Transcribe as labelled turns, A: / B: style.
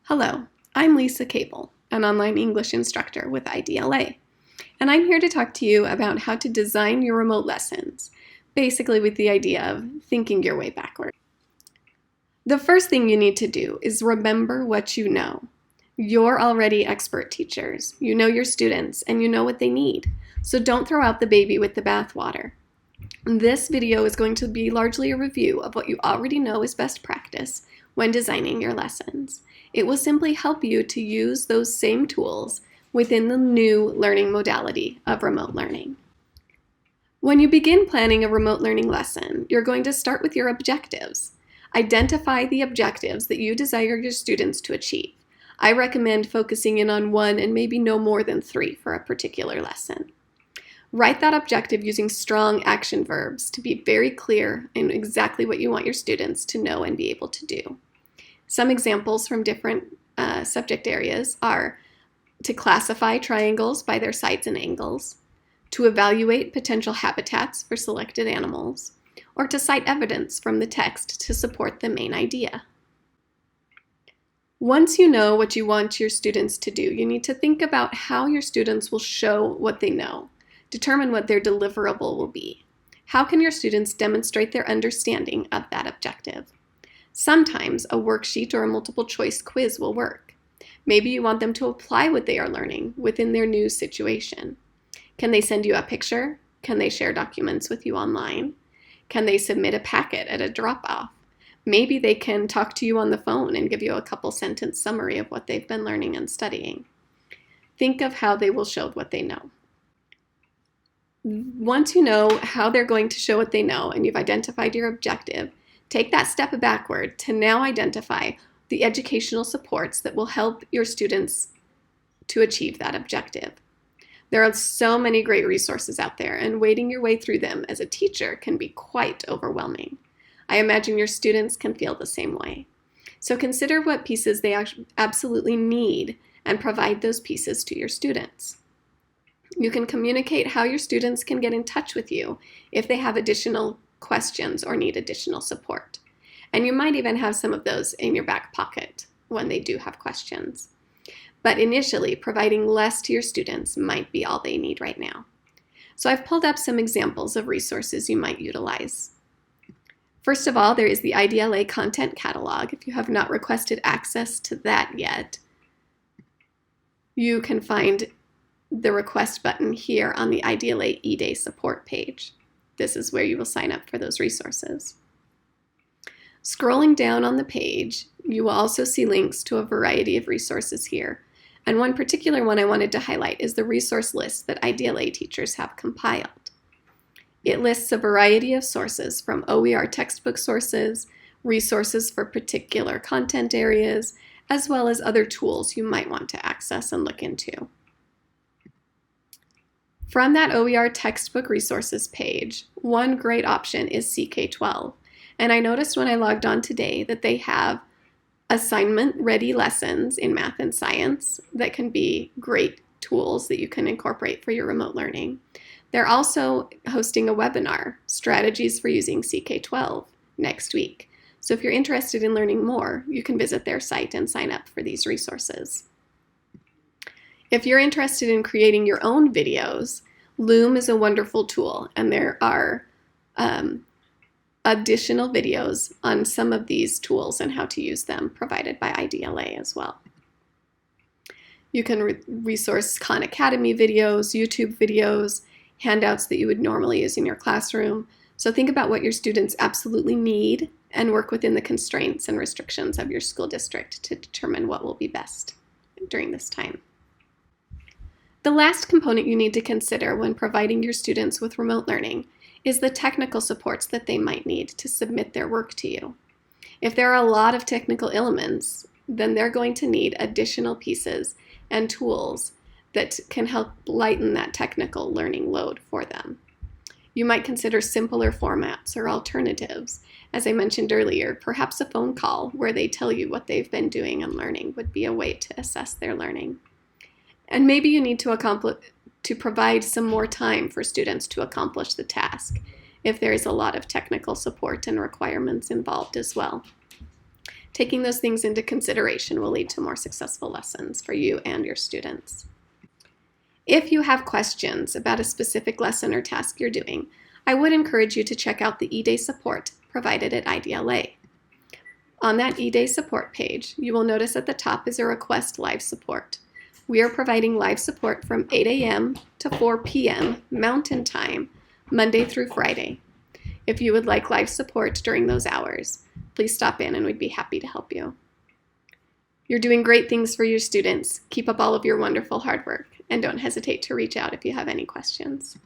A: Hello, I'm Lisa Cable, an online English instructor with IDLA, and I'm here to talk to you about how to design your remote lessons, basically with the idea of thinking your way backward. The first thing you need to do is remember what you know. You're already expert teachers. You know your students and you know what they need, so don't throw out the baby with the bathwater. This video is going to be largely a review of what you already know is best practice when designing your lessons. It will simply help you to use those same tools within the new learning modality of remote learning. When you begin planning a remote learning lesson, you're going to start with your objectives. Identify the objectives that you desire your students to achieve. I recommend focusing in on one and maybe no more than 3 for a particular lesson. Write that objective using strong action verbs to be very clear in exactly what you want your students to know and be able to do. Some examples from different subject areas are to classify triangles by their sides and angles, to evaluate potential habitats for selected animals, or to cite evidence from the text to support the main idea. Once you know what you want your students to do, you need to think about how your students will show what they know. Determine what their deliverable will be. How can your students demonstrate their understanding of that objective? Sometimes a worksheet or a multiple choice quiz will work. Maybe you want them to apply what they are learning within their new situation. Can they send you a picture? Can they share documents with you online? Can they submit a packet at a drop-off? Maybe they can talk to you on the phone and give you a couple sentence summary of what they've been learning and studying. Think of how they will show what they know. Once you know how they're going to show what they know and you've identified your objective, take that step backward to now identify the educational supports that will help your students to achieve that objective. There are so many great resources out there, and wading your way through them as a teacher can be quite overwhelming. I imagine your students can feel the same way. So consider what pieces they absolutely need and provide those pieces to your students. You can communicate how your students can get in touch with you if they have additional questions or need additional support. And you might even have some of those in your back pocket when they do have questions. But initially, providing less to your students might be all they need right now. So I've pulled up some examples of resources you might utilize. First of all, there is the IDLA Content Catalog. If you have not requested access to that yet, you can find the request button here on the IDLA EDay Support page. This is where you will sign up for those resources. Scrolling down on the page, you will also see links to a variety of resources here. And one particular one I wanted to highlight is the resource list that IDLA teachers have compiled. It lists a variety of sources from OER textbook sources, resources for particular content areas, as well as other tools you might want to access and look into. From that OER textbook resources page, one great option is CK12. And I noticed when I logged on today that they have assignment-ready lessons in math and science that can be great tools that you can incorporate for your remote learning. They're also hosting a webinar, Strategies for Using CK12, next week. So if you're interested in learning more, you can visit their site and sign up for these resources. If you're interested in creating your own videos, Loom is a wonderful tool, and there are additional videos on some of these tools and how to use them provided by IDLA as well. You can resource Khan Academy videos, YouTube videos, handouts that you would normally use in your classroom. So think about what your students absolutely need and work within the constraints and restrictions of your school district to determine what will be best during this time. The last component you need to consider when providing your students with remote learning is the technical supports that they might need to submit their work to you. If there are a lot of technical elements, then they're going to need additional pieces and tools that can help lighten that technical learning load for them. You might consider simpler formats or alternatives. As I mentioned earlier, perhaps a phone call where they tell you what they've been doing and learning would be a way to assess their learning. And maybe you need to provide some more time for students to accomplish the task if there is a lot of technical support and requirements involved as well. Taking those things into consideration will lead to more successful lessons for you and your students. If you have questions about a specific lesson or task you're doing, I would encourage you to check out the EDay Support provided at IDLA. On that EDay Support page, you will notice at the top is a Request Live Support. We are providing live support from 8 a.m. to 4 p.m. Mountain Time, Monday through Friday. If you would like live support during those hours, please stop in and we'd be happy to help you. You're doing great things for your students. Keep up all of your wonderful hard work, and don't hesitate to reach out if you have any questions.